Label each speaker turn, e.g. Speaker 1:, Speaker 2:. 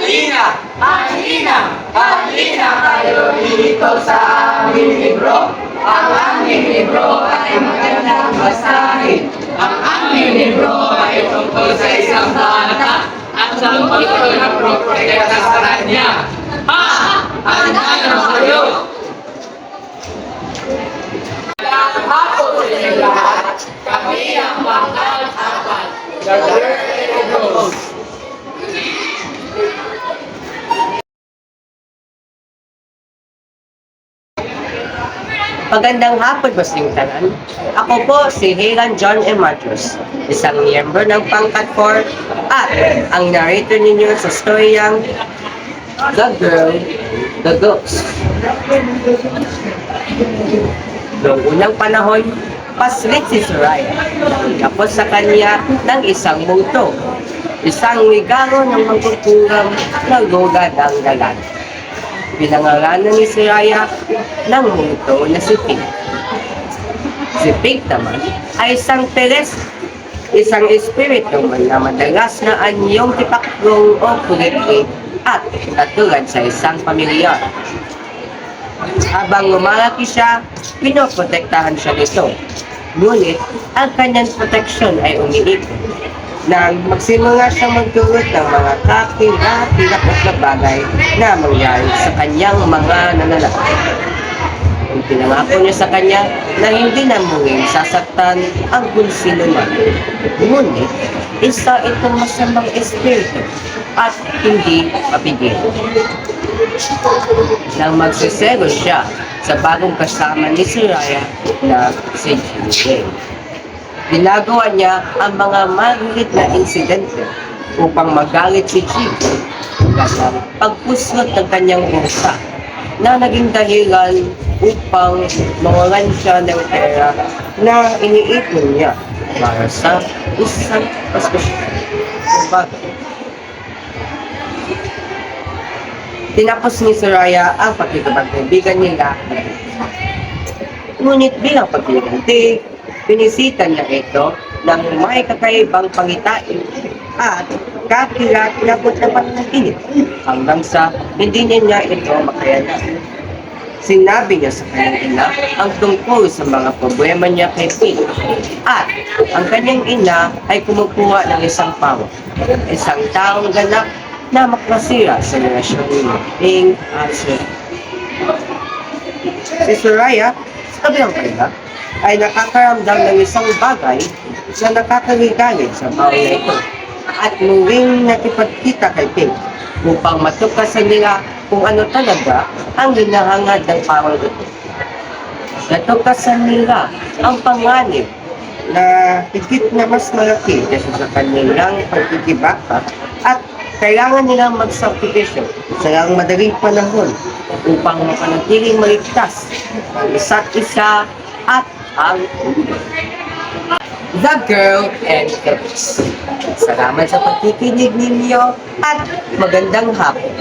Speaker 1: Halina! Halina! Halina kayo dito sa aming libro. Ang aming libro ay magandang basahin. Ang aming libro ay tungkol sa isang bata at sa tungkol na proprotekta sa kanya. Ha! Handa na kayo! Magandang hapon sa inyo lahat. Kami ang Bangkal Apat. The Girl Rose.
Speaker 2: Magandang hapon, Bossing Tanan. Ako po si Hagan John M. Matthews, isang miyembro ng Pangkat 4 at ang narrator ninyo sa storyang The Girl, The Ghost. Noong unang panahon, paslit si Soraya. Tapos sa kanya ng isang multo, isang ligaro ng magkukulang na goga ng dagat. Pinangalanan ni Soraya ng multo na si Pink. Si Pink naman ay isang teres, isang espiritu na madalas na anyong tipaklong o kulit at natulad sa isang pamilyar. Habang lumalaki siya, pinoprotektahan siya nito. Ngunit, ang kanyang proteksyon ay umiikot. Nang magsimula siyang magdulot ng mga kakilakilakot na bagay na mangyari sa kanyang mga nanlalaki. Pinangako niya sa kanya na hindi na muling sasaktan ang kung sino man. Ngunit, isa itong masamang espiritu at hindi mapigil. Nang magsisero siya sa bagong kasama ni Soraya na si Jay. Ginagawa niya ang mga maliit na insidente upang magalit si Jay at ang pagpusot ng kanyang bulsa na naging dahilan upang mawalan siya ng pera na iniipon niya para sa isang paskosyon. Tinapos ni Soraya ang pakikipagkaibigan nila. Ngunit bilang pagkiganti, pinisita niya ito ng may kakaibang pangitain at kakilakilakot na pananaginip hanggang sa hindi niya ito makayanan. Sinabi niya sa kanyang ina ang tungkol sa mga problema niya kay Pink at ang kanyang ina ay kumukuha ng isang pawang, isang taong ganap na makasira sa relasyon ni Pink at Soraya. Si Soraya, sa kabilang kanila, ay nakakaramdam ng isang bagay na nakakaligalig sa bawang na ito at muling nakipagkita kay Pink upang matukasan nila kung ano talaga ang hinahangad ng bawang ito. Natukasan nila ang panganib na higit na mas malaki kaysa sa kanilang pagkikibaka at kailangan nilang magsakripisyo sa ilang madaling panahon upang mapanatiling maligtas ang isa't isa at ang The Girl and the Beast. Salamat sa pagkikinig ninyo at magandang hapon.